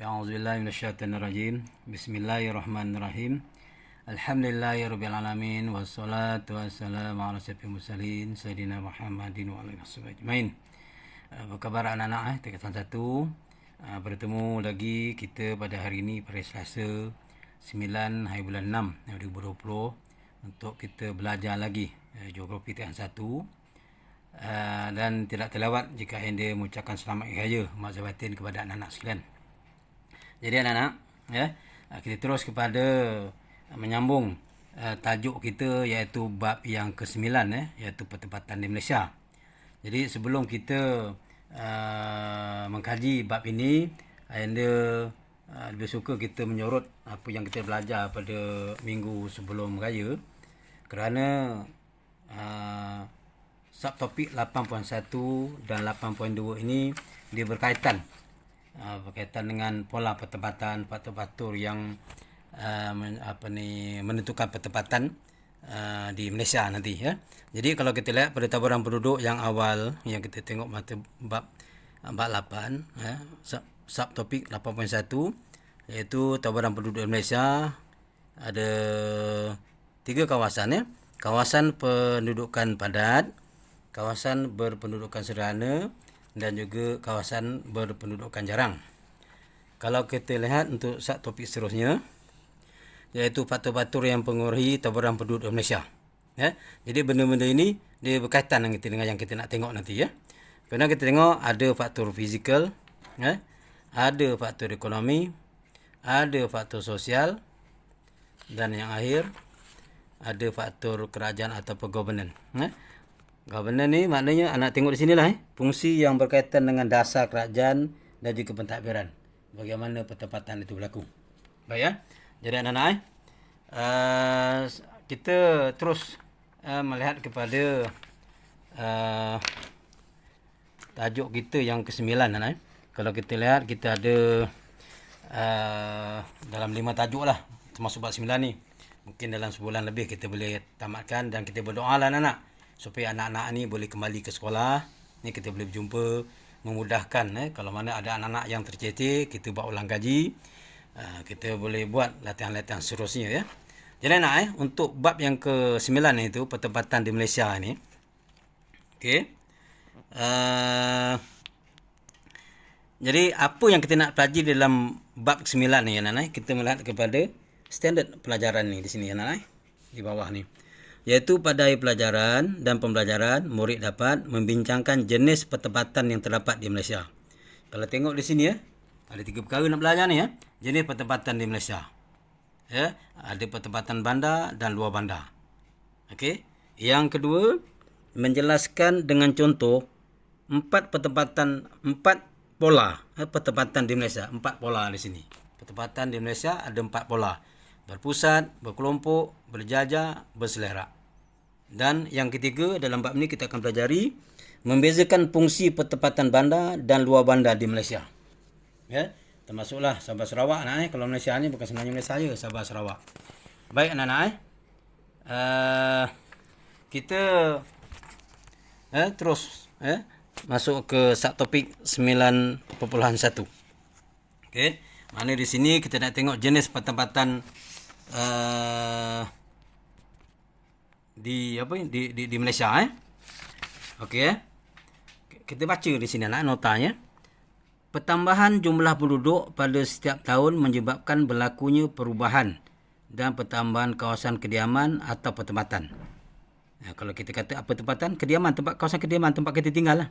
A'udzubillahi minasyaitonirrajim. Bismillahirrahmanirrahim. Alhamdulillahirabbil alamin wassalatu wassalamu ala asyrofil mursalin sayyidina Muhammadin wa alihi wasallam. Apa khabar anak-anak tingkatan 1? Bertemu lagi kita pada hari ini pada Selasa 9 hari bulan 6 2020 untuk kita belajar lagi geografi tingkatan 1. Dan tidak terlewat jika anda mengucapkan selamat hari raya mazhar batin kepada anak-anak sekalian. Jadi anak-anak, kita terus kepada menyambung tajuk kita iaitu bab yang ke-9 iaitu pertempatan di Malaysia. Jadi sebelum kita mengkaji bab ini, anda lebih suka kita menyorot apa yang kita belajar pada minggu sebelum raya, kerana subtopik 8.1 dan 8.2 ini dia berkaitan dengan pola pertempatan, faktor-faktor yang menentukan pertempatan di Malaysia nanti ya. Jadi kalau kita lihat pada taburan penduduk yang awal yang kita tengok mata bab 8 subtopik 8.1 iaitu taburan penduduk Malaysia, ada 3 kawasan ya. Kawasan pendudukan padat, kawasan berpendudukan sederhana dan juga kawasan berpendudukan jarang. Kalau kita lihat untuk subtopik seterusnya iaitu faktor-faktor yang mempengaruhi taburan penduduk Malaysia. Ya. Jadi benda-benda ini dia berkaitan dengan yang kita nak tengok nanti ya. Kerana kita tengok ada faktor fizikal, ya, ada faktor ekonomi, ada faktor sosial dan yang akhir ada faktor kerajaan atau governance. Ya. Governance ni maknanya anak tengok di sinilah fungsi yang berkaitan dengan dasar kerajaan dan juga pentadbiran. Bagaimana pertempatan itu berlaku. Baik ya. Jadi anak-anak kita terus melihat kepada tajuk kita yang ke-9 anak. Kalau kita lihat kita ada dalam 5 tajuk lah termasuk bab 9 ni. Mungkin dalam sebulan lebih kita boleh tamatkan dan kita berdoa lah anak-anak supaya anak-anak ni boleh kembali ke sekolah. Ni kita boleh berjumpa, memudahkan kalau mana ada anak-anak yang tercecer, kita buat ulang kaji. Kita boleh buat latihan-latihan seterusnya ya. Jadi anak untuk bab yang ke-9 itu pertempatan di Malaysia ni. Okey. Jadi apa yang kita nak pelajari dalam bab ke-9 ni anak-anak, kita melihat kepada standard pelajaran ni di sini anak-anak di bawah ni. Iaitu pada akhir pelajaran dan pembelajaran, murid dapat membincangkan jenis pertempatan yang terdapat di Malaysia. Kalau tengok di sini ya, ada 3 perkara nak belajar ni ya. Jenis pertempatan di Malaysia. Ya, ada pertempatan bandar dan luar bandar. Okey. Yang kedua, menjelaskan dengan contoh 4 pola pertempatan di Malaysia. 4 pola di sini. Pertempatan di Malaysia ada 4 pola. Berpusat, berkelompok, berjajah, berselera. Dan yang ketiga dalam bab ni kita akan pelajari membezakan fungsi pertempatan bandar dan luar bandar di Malaysia. Ya, termasuklah Sabah Sarawak kalau Malaysia ni bukan sebenarnya Malaysia saja, Sabah Sarawak. Baik anak-anak kita terus masuk ke subtopik 9.1. Okey, mana di sini kita nak tengok jenis pertempatan di Malaysia Okey kita baca di sini anak notanya. Pertambahan jumlah penduduk pada setiap tahun menyebabkan berlakunya perubahan dan pertambahan kawasan kediaman atau pertempatan. Kalau kita kata apa pertempatan, kediaman, kawasan kediaman, tempat kita tinggal lah.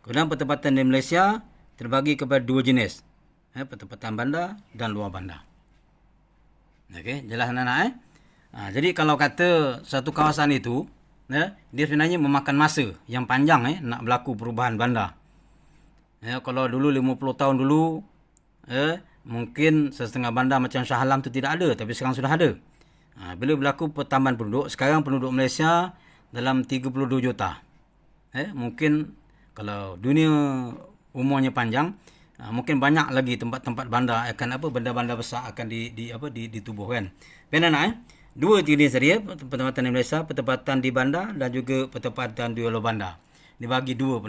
Kemudian pertempatan di Malaysia terbagi kepada 2 jenis. Pertempatan bandar dan luar bandar. Okey, jelas anak-anak jadi kalau kata satu kawasan itu dia sebenarnya memakan masa yang panjang nak berlaku perubahan bandar. Kalau dulu 50 tahun dulu mungkin setengah bandar macam Shah Alam tu tidak ada, tapi sekarang sudah ada. Bila berlaku pertambahan penduduk, sekarang penduduk Malaysia dalam 32 juta. Mungkin kalau dunia umurnya panjang, mungkin banyak lagi tempat-tempat bandar akan bandar-bandar besar akan ditubuhkan. Benar 2 jenis tadi pertempatan di Malaysia, pertempatan di bandar dan juga pertempatan di luar bandar. Dibagi 2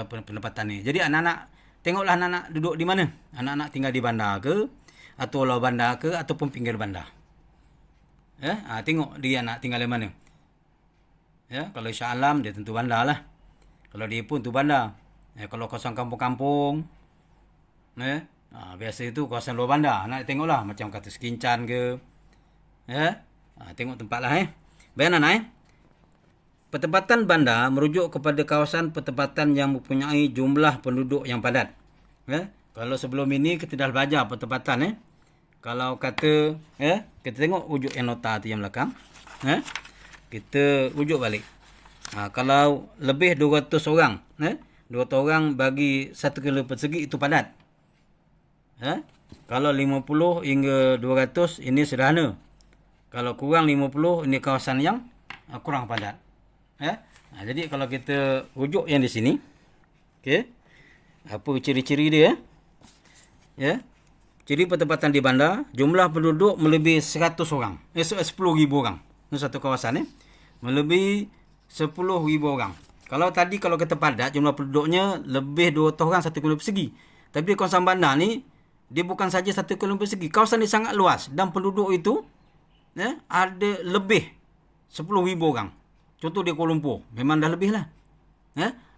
pendapatan ni. Jadi anak-anak tengoklah anak-anak duduk di mana. Anak-anak tinggal di bandar ke, atau luar bandar ke, ataupun pinggir bandar. Tengok dia nak tinggal di mana. Kalau Shah Alam dia tentu bandar lah. Kalau dia pun tu bandar. Kalau kawasan kampung-kampung, biasa itu kawasan luar bandar. Nak tengoklah macam kata Sekincan ke. Tengok tempat lah. Baik anak. Pertempatan bandar merujuk kepada kawasan pertempatan yang mempunyai jumlah penduduk yang padat. Kalau sebelum ini kita dah belajar pertempatan. Kalau kata, kita tengok wujud yang nota tu yang belakang. Kita wujud balik. Kalau lebih 200 orang, 200 orang bagi 1 km persegi itu padat. Kalau 50 hingga 200 ini sederhana. Kalau kurang 50 ini kawasan yang kurang padat. Jadi kalau kita wujud yang di sini, apa ciri-ciri dia? Ciri pertempatan di bandar, jumlah penduduk melebihi 100 orang. 10,000 orang. Ini satu kawasan melebihi 10,000 orang. Kalau tadi kalau kita padat, jumlah penduduknya lebih 200 orang 1 km persegi. Tapi kawasan bandar ni, dia bukan saja 1 km persegi. Kawasan ni sangat luas. Dan penduduk itu ada lebih 10,000 orang. Contoh dia Kuala Lumpur. Memang dah lebih lah.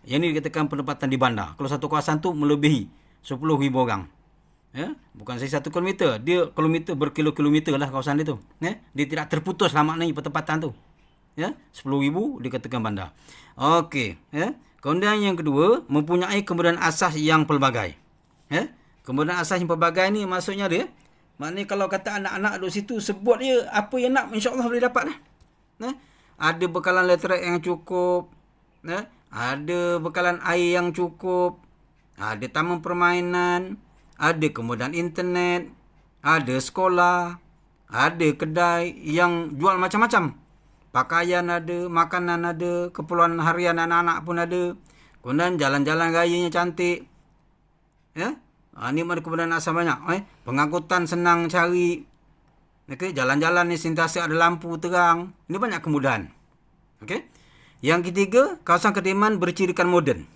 Yang ni dikatakan penempatan di bandar. Kalau satu kawasan tu melebihi 10,000 orang. Bukan saja 1 kilometer. Dia kilometer berkilo-kilometer lah kawasan dia tu. Dia tidak terputus lah maknanya pertempatan tu. 10,000 dikatakan bandar. Okey. Kemudian yang kedua, mempunyai kemudahan asas yang pelbagai. Kemudahan asas yang pelbagai ni maksudnya dia, maknanya kalau kata anak-anak duduk situ, sebut dia apa yang nak, insyaAllah boleh dapat lah. Ada bekalan literat yang cukup. Ada bekalan air yang cukup. Ada taman permainan. Ada kemudahan internet, ada sekolah, ada kedai yang jual macam-macam. Pakaian ada, makanan ada, keperluan harian anak-anak pun ada. Kemudian jalan-jalan rayanya cantik. Ini ada kemudahan asal banyak. Pengangkutan senang cari. Jalan-jalan ni sentiasa ada lampu terang. Ini banyak kemudahan. Yang ketiga, kawasan kediaman bercirikan moden.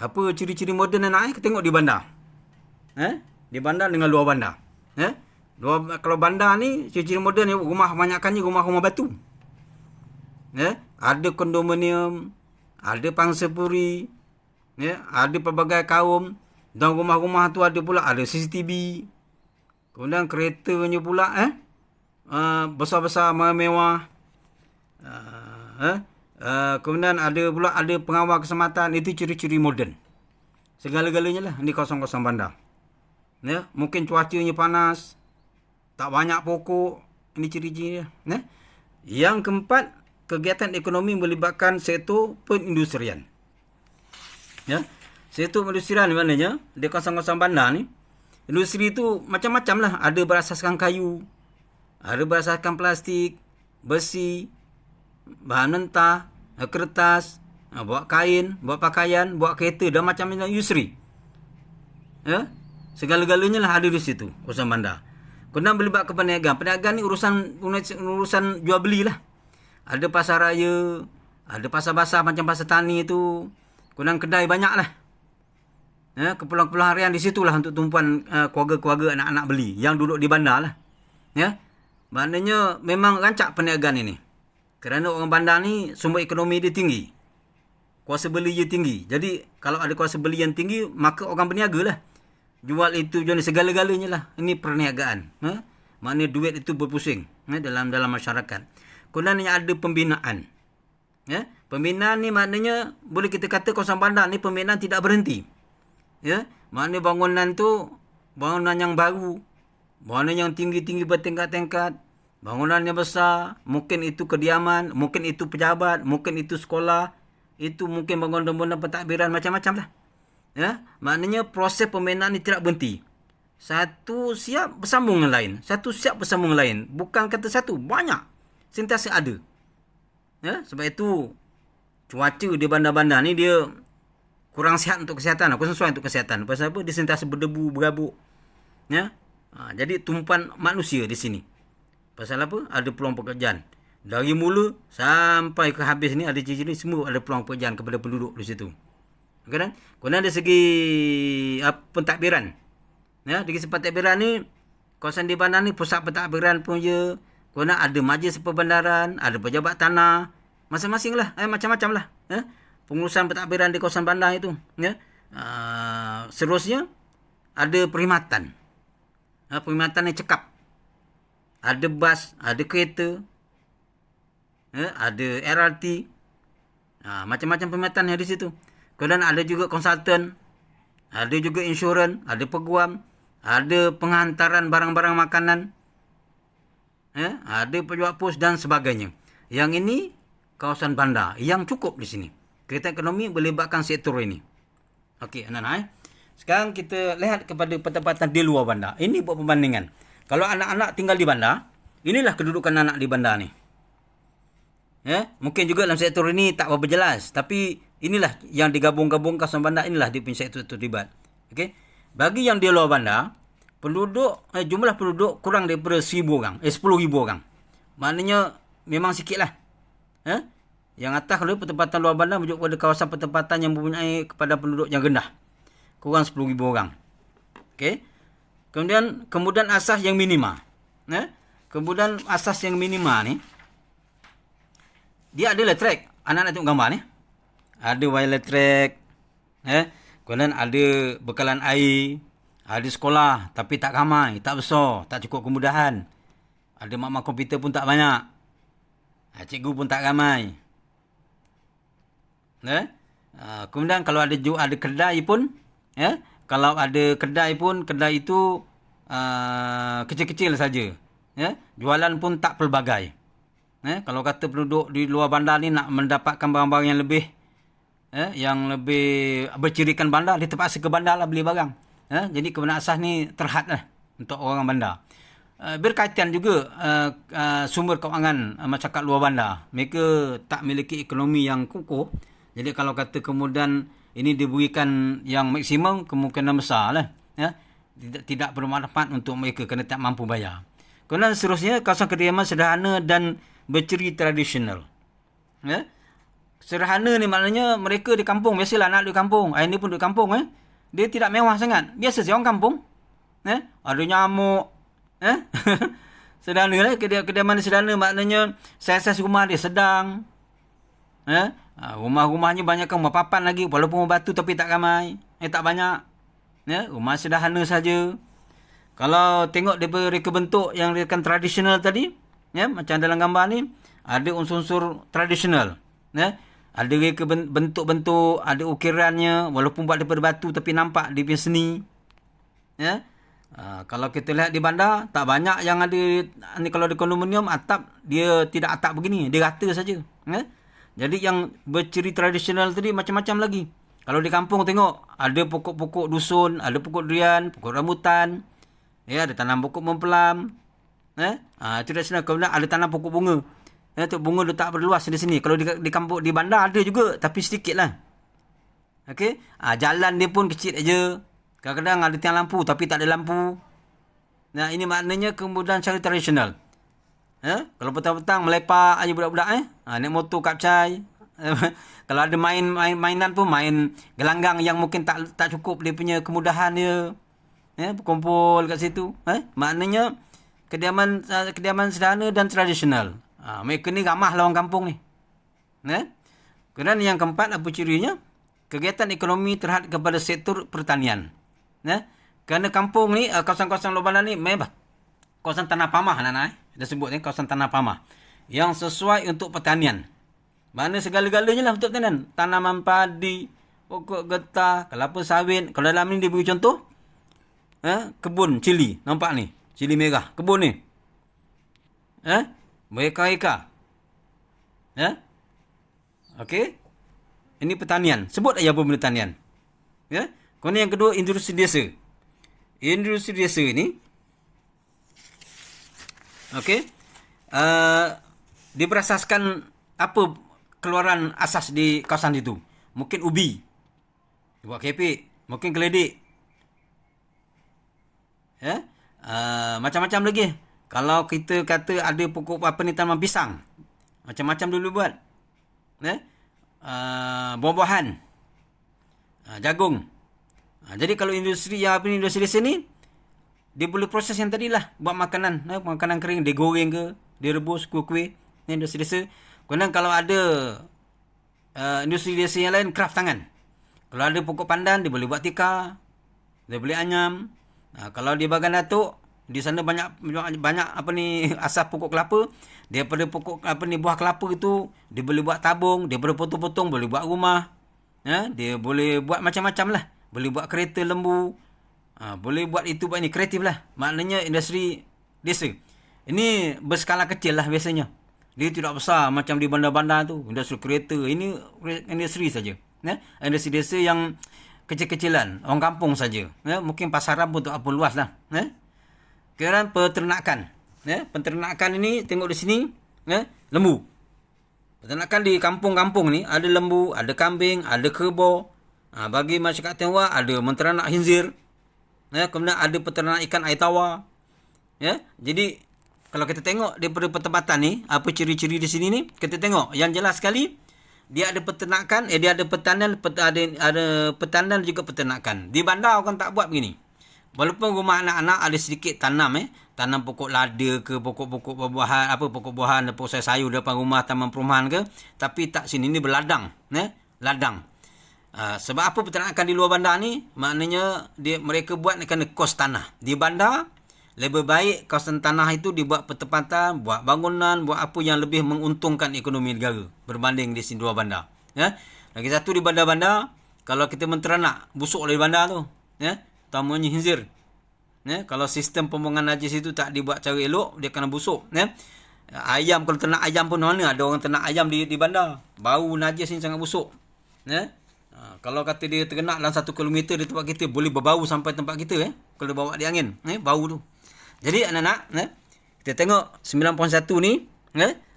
Apa ciri-ciri moden anak? Kita tengok di bandar. Di bandar dengan luar bandar. Kalau bandar ni, ciri-ciri moden ni, rumah banyakkannya rumah-rumah batu. Ada kondominium, ada pangsapuri, ada pelbagai kaum. Dan rumah-rumah tu ada pula, ada CCTV. Kemudian keretanya pula, besar-besar mewah. Kemudian ada pula, ada pengawal keselamatan. Itu ciri-ciri moden. Segala-galanya lah, ni kawasan-kawasan bandar. Mungkin cuacanya panas, tak banyak pokok, ini ciri-ciri. Yang keempat, kegiatan ekonomi melibatkan sektor perindustrian. Sektor perindustrian ni maknanya, di kawasan-kawasan bandar ni, industri tu macam-macam lah. Ada berasaskan kayu, ada berasaskan plastik, besi, bahan mentah, kertas, buat kain, buat pakaian, buat kereta dan macam-macam industri. Segala-galanya lah ada di situ, urusan bandar. Kemudian melibatkan perniagaan. Perniagaan ni urusan jual beli lah. Ada pasar raya, ada pasar basah macam pasar tani tu. Kemudian kedai banyak lah. Keperluan-keperluan harian di situ lah untuk tumpuan keluarga-keluarga anak-anak beli yang duduk di bandar lah. Maknanya memang rancak perniagaan ini. Kerana orang bandar ni sumber ekonomi dia tinggi. Kuasa beli dia tinggi. Jadi kalau ada kuasa beli yang tinggi, maka orang berniaga lah. Jual itu, jual segala-galanya lah. Ini perniagaan. Maknanya duit itu berpusing dalam masyarakat. Kemudian ada pembinaan. Pembinaan ni maknanya boleh kita kata kawasan bandar ni pembinaan tidak berhenti. Maknanya bangunan tu bangunan yang baru. Bangunan yang tinggi-tinggi bertingkat-tingkat. Bangunan yang besar. Mungkin itu kediaman. Mungkin itu pejabat. Mungkin itu sekolah. Itu mungkin bangunan-bangunan pentadbiran macam-macam lah. Maknanya proses pembinaan ni tidak berhenti. Satu siap bersambung dengan lain. Satu siap bersambung dengan lain. Bukan kata satu, banyak. Sentiasa ada. Sebab itu cuaca di bandar-bandar ni dia kurang sihat untuk kesihatan. Kurang sesuai untuk kesihatan. Pasal apa? Dia sentiasa berdebu, berabuk. Jadi tumpuan manusia di sini. Pasal apa? Ada peluang pekerjaan. Dari mula sampai ke habis ni ada ciri-ciri semua ada peluang pekerjaan kepada penduduk di situ. Okey. Kemudian dari segi pentadbiran. Ya, dari segi pentadbiran ni kawasan di bandar ni pusat pentadbiran punya. Kemudian ada majlis perbandaran, ada pejabat tanah, masing-masing lah, macam-macam lah. Pengurusan pentadbiran di kawasan bandar itu. Seterusnya ada perkhidmatan. Perkhidmatan yang cekap. Ada bas, ada kereta, ada LRT, macam-macam perkhidmatan yang di situ. Kemudian ada juga konsultan, ada juga insurans, ada peguam, ada penghantaran barang-barang makanan, ada penjual pos dan sebagainya. Yang ini kawasan bandar yang cukup di sini. Kereta ekonomi melibatkan sektor ini. Okey, anak-anak. Sekarang kita lihat kepada tempatan di luar bandar. Ini buat perbandingan. Kalau anak-anak tinggal di bandar, inilah kedudukan anak di bandar ni. Mungkin juga dalam sektor ini tak berapa jelas, tapi inilah yang digabung-gabung kawasan bandar, inilah dia punya sektor terlibat. Okey. Bagi yang di luar bandar, jumlah penduduk kurang daripada 1000 orang, 10,000 orang. Maknanya memang sikitlah. Yang atas kalau pertempatan luar bandar merujuk pada kawasan pertempatan yang mempunyai kepada penduduk yang rendah. Kurang 10,000 orang. Okey. Kemudian asas yang minima. Kemudian asas yang minima ni, dia ada elektrik. Anak-anak tengok gambar ni. Ada wire elektrik. Kemudian ada bekalan air. Ada sekolah tapi tak ramai, tak besar, tak cukup kemudahan. Ada mak-mak komputer pun tak banyak. Cikgu pun tak ramai. Kemudian kalau ada kedai pun, kalau ada kedai pun, kedai itu kecil-kecil saja. Jualan pun tak pelbagai. Kalau kata penduduk di luar bandar ni nak mendapatkan barang-barang yang lebih bercirikan bandar, dia terpaksa ke bandar lah beli barang. Jadi kebenaran asas ni terhad lah untuk orang bandar. Berkaitan juga sumber kewangan masyarakat luar bandar. Mereka tak memiliki ekonomi yang kukuh. Jadi kalau kata kemudian ini diberikan yang maksimum, kemungkinan besar lah. Tidak bermanfaat untuk mereka kerana tak mampu bayar. Kemudian seterusnya, kawasan kediaman sederhana dan berciri tradisional. Sederhana ni maknanya mereka di kampung. Biasalah anak di kampung. Ini pun di kampung. Dia tidak mewah sangat. Biasa sih orang kampung. Ada nyamuk. Sederhana lah. Kediaman sederhana maknanya saiz rumah dia sedang. Rumah-rumahnya banyak kan rumah papan lagi. Walaupun rumah batu tapi tak ramai. Tak banyak. Rumah sederhana saja. Kalau tengok daripada reka bentuk yang rekan tradisional tadi, macam dalam gambar ni, ada unsur-unsur tradisional. Ada reka bentuk-bentuk, ada ukirannya, walaupun buat daripada batu tapi nampak dia punya seni. Kalau kita lihat di bandar, tak banyak yang ada ni. Kalau di kondominium, atap dia tidak atap begini, dia rata saja. Jadi yang berciri tradisional tadi macam-macam lagi. Kalau di kampung tengok, ada pokok-pokok dusun, ada pokok durian, pokok rambutan, ada tanam pokok mempelam. Tradisional. Kemudian ada tanam pokok bunga. Bunga letak berluas di sini. Kalau di kampung, di bandar ada juga, tapi sedikit lah. Okey. Jalan dia pun kecil aja. Kadang-kadang ada tiang lampu, tapi tak ada lampu. Ini maknanya kemudahan cara tradisional. Kalau petang-petang melepak aja budak-budak. Naik motor kapcai. Kalau ada mainan pun, main gelanggang yang mungkin tak cukup dia punya kemudahan dia. Berkumpul kat situ. Maknanya kediaman sederhana dan tradisional. Mereka ni ramah lah orang kampung ni. Kemudian yang keempat, apa cirinya? Kegiatan ekonomi terhad kepada sektor pertanian. Kerana kampung ni, kawasan-kawasan luar bandar ni memang kawasan tanah pamah anak-anak. Dia sebut ni kawasan tanah pamah. Yang sesuai untuk pertanian. Mana segala-galanya lah untuk pertanian. Tanaman padi, pokok getah, kelapa sawit. Kalau dalam ni dia beri contoh, kebun cili. Nampak ni? Cili merah. Kebun ni. Mereka-reka. Okey. Ini pertanian. Sebut aja apa benda pertanian. Kemudian yang kedua, industri desa. Industri desa ni, okey, dia berasaskan apa keluaran asas di kawasan itu. Mungkin ubi. Buat kepek. Mungkin keledek. Macam-macam lagi. Kalau kita kata ada pokok apa ni, tanaman pisang. Macam-macam dulu buat. Buah-buahan. jagung. Jadi kalau industri yang industri sini, dia boleh proses yang tadilah, buat makanan, makanan kering, dia goreng ke, dia rebus kuih-kuih, industri desa. Kemudian kalau ada industri desa yang lain, kraft tangan. Kalau ada pokok pandan, dia boleh buat tikar, dia boleh anyam. Kalau di Bagan Datuk, di sana banyak asap pokok kelapa. Daripada pokok buah kelapa itu, dia boleh buat tabung, daripada potong-potong boleh buat rumah. Dia boleh buat macam-macam lah. Boleh buat kereta lembu. Boleh buat itu, buat ini, kreatif lah. Maknanya industri desa. Ini berskala kecil lah biasanya. Dia tidak besar macam di bandar-bandar tu. Industri kereta. Ini industri saja. Industri desa yang kecil-kecilan. Orang kampung saja. Mungkin pasaran pun tak apa luas lah. Kemudian peternakan. Peternakan ini tengok di sini. Lembu. Peternakan di kampung-kampung ni ada lembu, ada kambing, ada kerbau. Bagi masyarakat Tionghoa ada menternak khinzir. Kemudian ada peternak ikan air tawar. Jadi kalau kita tengok daripada pertempatan ni, apa ciri-ciri di sini ni, kita tengok yang jelas sekali dia ada peternakan, dia ada pertanian, ada pertanian juga peternakan. Di bandar orang tak buat begini. Walaupun rumah anak-anak ada sedikit tanam tanam pokok lada ke, pokok-pokok buah-buahan, pokok buahan, pokok sayur depan rumah, taman perumahan ke, tapi tak sini ni berladang, ladang. Sebab apa peternakan di luar bandar ni? Maknanya mereka buat kerana kos tanah. Di bandar lebih baik kawasan tanah itu dibuat pertempatan, buat bangunan, buat apa yang lebih menguntungkan ekonomi negara berbanding di sini luar bandar. Lagi satu di bandar-bandar, kalau kita menternak busuk dari bandar tu, utamanya khinzir. Kalau sistem pembuangan najis itu tak dibuat cara elok, dia kena busuk. Ayam, kalau ternak ayam pun mana ada orang ternak ayam di bandar. Bau najis ni sangat busuk. Kalau kata dia tergenak dalam 1 kilometer di tempat kita, boleh berbau sampai tempat kita. Kalau bawa di angin, bau tu. Jadi anak-anak, kita tengok 9.1 ni,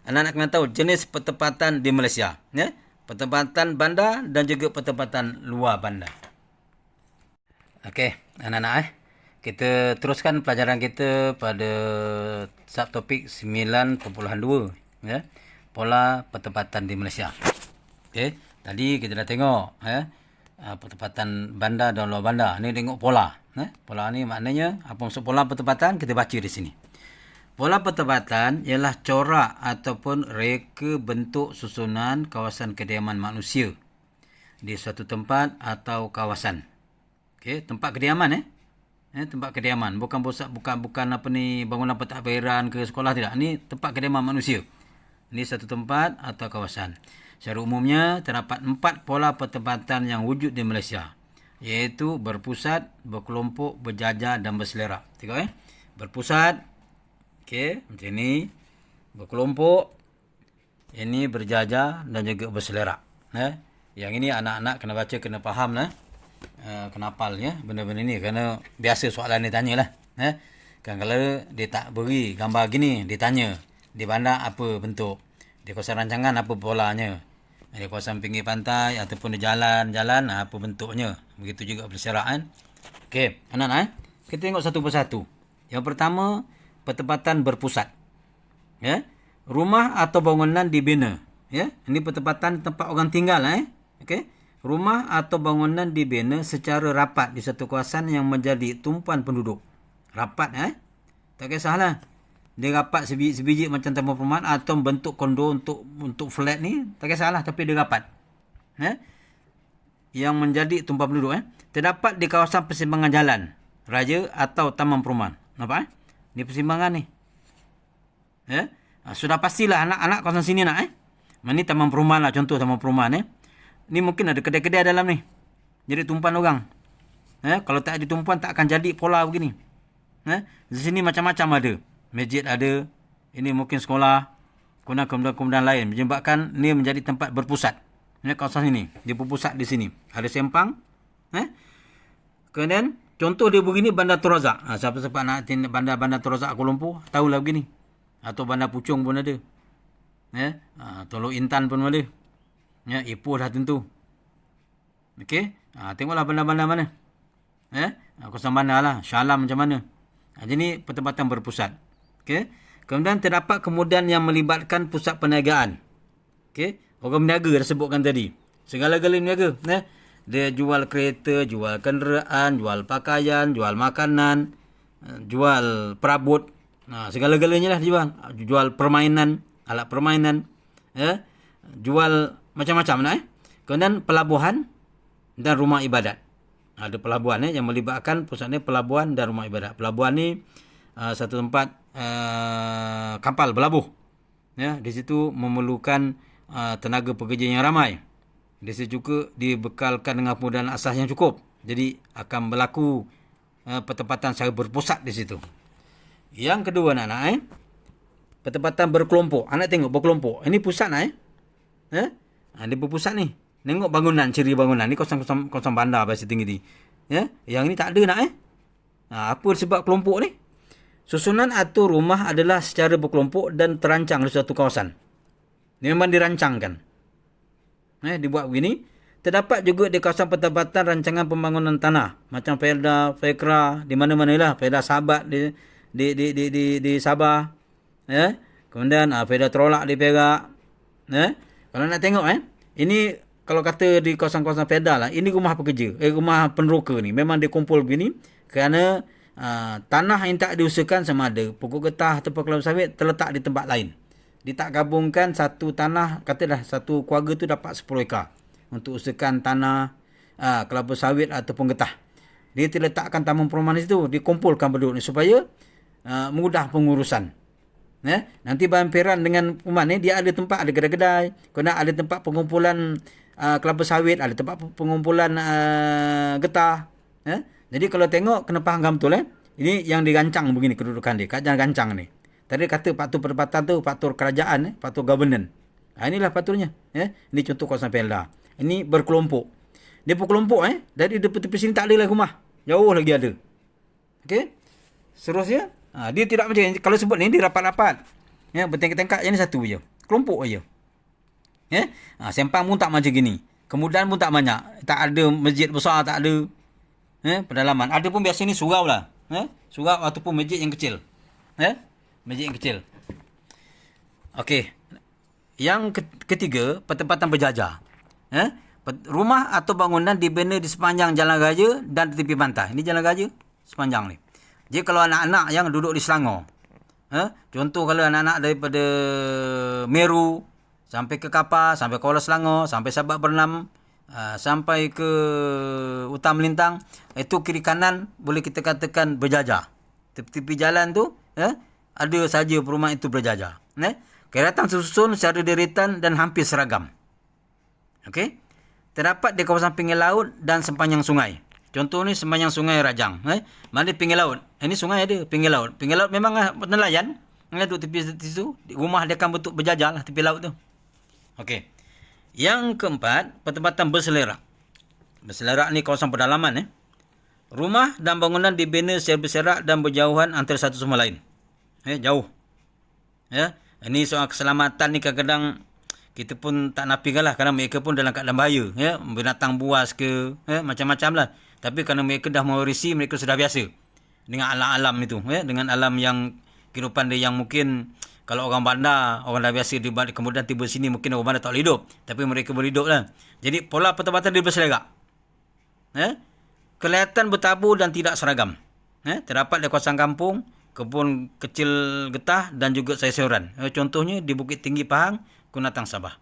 anak-anak kena tahu jenis pertempatan di Malaysia. Pertempatan bandar dan juga pertempatan luar bandar. Okey, anak-anak kita teruskan pelajaran kita pada subtopik 9.2, pola pertempatan di Malaysia. Okey, tadi kita dah tengok pertempatan bandar dan luar bandar. Ni tengok pola. Pola ni maknanya apa maksud pola pertempatan, kita baca di sini. Pola pertempatan ialah corak ataupun reka bentuk susunan kawasan kediaman manusia di suatu tempat atau kawasan. Okey, tempat kediaman tempat kediaman, bukan bangunan pentadbiran ke sekolah, tidak. Ni tempat kediaman manusia. Ini satu tempat atau kawasan. Secara umumnya terdapat 4 pola pertempatan yang wujud di Malaysia, iaitu berpusat, berkelompok, berjajar dan berselera. Tengok berpusat, okey, macam ni. Berkelompok, ini berjajar dan juga berselera. Yang ini anak-anak kena baca, kena faham lah. Kena hafal benda-benda ni, kerana biasa soalan dia tanyalah. Kan kalau dia tak beri gambar gini, dia tanya di bandar apa bentuk, di kawasan rancangan apa polanya, di kawasan pinggir pantai ataupun di jalan-jalan apa bentuknya. Begitu juga berseraan. Okey, anak-anak kita tengok satu persatu. Yang pertama, pertempatan berpusat. Rumah atau bangunan dibina. Ini pertempatan tempat orang tinggal. Okey. Rumah atau bangunan dibina secara rapat di satu kawasan yang menjadi tumpuan penduduk. Rapat, tak kisahlah. Dia rapat sebiji macam taman perumahan atau bentuk kondo untuk flat ni, tak kisahlah, tapi dia rapat. Yang menjadi tumpuan penduduk. Terdapat di kawasan persimpangan jalan raya atau taman perumahan. Nampak? Ni persimpangan ni. Sudah pastilah anak-anak kawasan sini nak. Ini taman perumahan lah, contoh taman perumahan. Ni mungkin ada kedai-kedai dalam ni. Jadi tumpuan orang. Kalau tak ada tumpuan, tak akan jadi pola begini. Di sini macam-macam ada. Masjid ada. Ini mungkin sekolah. Kemudian lain. Menyebabkan ni menjadi tempat berpusat. Kawasan ini. Dia berpusat di sini. Ada sempang. Kemudian, contoh dia begini Bandar Tun Razak. Siapa-siapa nak Bandar Tun Razak Kuala Lumpur, tahulah begini. Atau Bandar Puchong pun ada. Teluk Intan pun ada. Ipoh dah tentu. Okey. Tengoklah bandar-bandar mana. Kawasan bandar lah. Shah Alam macam mana. Jadi pertempatan berpusat. Okey. Kemudian terdapat kemudahan yang melibatkan pusat perniagaan. Okey. Orang berniaga dah sebutkan tadi. Segala-galanya berniaga. Dia jual kereta, jual kenderaan, jual pakaian, jual makanan, jual perabot, segala-galanya lah dia jual. Jual permainan, alat permainan, jual macam-macam lah. Kemudian pelabuhan dan rumah ibadat. Ada pelabuhan yang melibatkan pusatnya pelabuhan dan rumah ibadat. Pelabuhan ni satu tempat kapal berlabuh. Di situ memerlukan tenaga pekerja yang ramai. Di situ juga dibekalkan dengan kemudahan asas yang cukup. Jadi akan berlaku pertempatan secara berpusat di situ. Yang kedua anak-anak, pertempatan berkelompok. Anak tengok berkelompok. Ini pusat nak dia berpusat ni. Tengok bangunan, ciri bangunan. Ni kawasan bandar biasa tinggi ni. Yang ni tak ada nak apa sebab kelompok ni? Susunan atur rumah adalah secara berkelompok dan terancang di suatu kawasan. Ini memang dirancangkan. Dibuat begini. Terdapat juga di kawasan pertempatan rancangan pembangunan tanah. Macam Perda, Fekra, di mana-mana lah. Perda Sahabat di Sabah. Kemudian Perda Terolak di Perak. Kalau nak tengok ini kalau kata di kawasan-kawasan Perda lah. Ini rumah pekerja. Rumah peneroka ni. Memang dia kumpul begini. Kerana tanah yang tak diusahakan sama ada pokok getah atau kelapa sawit terletak di tempat lain. Dia tak gabungkan satu tanah, katalah satu keluarga tu dapat 10 ekar untuk usahakan tanah kelapa sawit ataupun getah. Dia terletakkan taman perumahan di situ, dikumpulkan penduduk ni supaya mudah pengurusan. Nanti berhampiran dengan perumahan ni, dia ada tempat, ada kedai-kedai, kemudian ada tempat pengumpulan kelapa sawit, ada tempat pengumpulan getah. Jadi kalau tengok kena faham betul ini yang dirancang begini kedudukan dia, kajian rancang ni. Tadi kata faktor perdebatan tu faktor kerajaan, faktor governance. Inilah faktornya. Ini contoh kawasan Perda. Ini berkelompok. Dia berkelompok dari tepi sini tak ada lagi rumah. Jauh lagi ada. Okey. Seterusnya, dia tidak macam kalau sebut ni dia rapat-rapat. Bertengkak-tengkak yang ni satu je. Kelompok aja. Sempang pun tak macam gini. Kemudahan pun tak banyak. Tak ada masjid besar, tak ada. Pedalaman. Ada pun biasa ni surau lah. Surau ataupun masjid yang kecil. Masjid yang kecil. Okey. Yang ketiga, pertempatan berjajar. Rumah atau bangunan dibina di sepanjang jalan raya dan di tepi pantai. Ini jalan raya sepanjang ni. Jadi kalau anak-anak yang duduk di Selangor. Contoh kalau anak-anak daripada Meru sampai ke Kapar, sampai Kuala Selangor, sampai Sabak Bernam, sampai ke Utama Melintang, itu kiri kanan boleh kita katakan berjajar. Tepi-tepi jalan tu ada saja perumahan itu berjajar. Kereta tersusun secara deretan dan hampir seragam. Okey. Terdapat di kawasan pinggir laut dan sepanjang sungai. Contoh ni sepanjang sungai Rajang. Mana pinggir laut? Ini sungai ada, pinggir laut. Pinggir laut memang nelayan. Duduk tepi situ, rumah dia akan bentuk berjajar lah tepi laut tu. Okey. Yang keempat, pertempatan berselerak. Berselerak ni kawasan pedalaman. Rumah dan bangunan dibina secara berserak dan berjauhan antara satu sama lain. Jauh. Ini soal keselamatan ni kadang-kadang kita pun tak nafikan lah. Kerana mereka pun dalam keadaan bahaya. Binatang buas ke. Macam-macam lah. Tapi kerana mereka dah mewarisi, mereka sudah biasa. Dengan alam-alam itu. Dengan alam yang kehidupan dia yang mungkin kalau orang bandar, orang dah biasa di kemudian tiba sini mungkin orang bandar tak boleh hidup. Tapi mereka boleh hidup lah. Jadi pola pertempatan dia berselerak. Kelihatan bertabur dan tidak seragam. Terdapat di kawasan kampung, kebun kecil getah dan juga sayur-sayuran. Contohnya di Bukit Tinggi Pahang, Kunatang Sabah.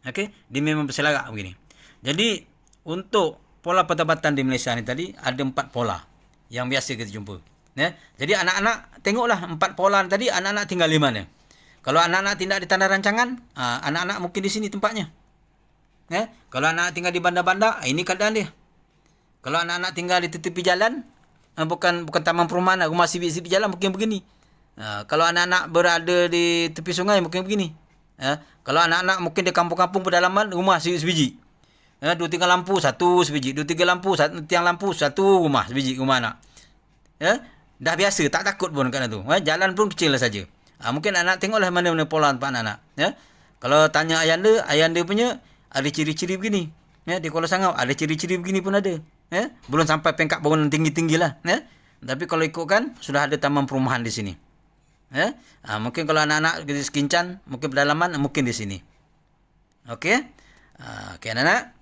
Okey, dia memang berselerak begini. Jadi untuk pola pertempatan di Malaysia ni tadi ada 4 pola yang biasa kita jumpa. Jadi anak-anak tengoklah 4 pola tadi, anak-anak tinggal di mana. Kalau anak-anak tindak di tanda rancangan, anak-anak mungkin di sini tempatnya. Kalau anak-anak tinggal di bandar-bandar, ini keadaan dia. Kalau anak-anak tinggal di tepi jalan, bukan taman perumahan, rumah sibuk-sibuk jalan mungkin begini. Kalau anak-anak berada di tepi sungai mungkin begini. Kalau anak-anak mungkin di kampung-kampung pedalaman, rumah sebiji. 2-3 lampu, 1 sebiji. 2-3 lampu, 1 tiang lampu, 1 rumah sebiji, rumah anak. Dah biasa, tak takut pun kat tu. Jalan pun kecil lah saja. Mungkin anak tengoklah mana-mana pola tempat anak-anak. Kalau tanya ayanda punya ada ciri-ciri begini. Di Kuala Sangau ada ciri-ciri begini pun ada. Belum sampai pengkat bangunan tinggi-tinggi lah. Tapi kalau ikutkan, sudah ada taman perumahan di sini. Mungkin kalau anak-anak di Sekincan, mungkin pedalaman, mungkin di sini. Okey. Okey anak-anak.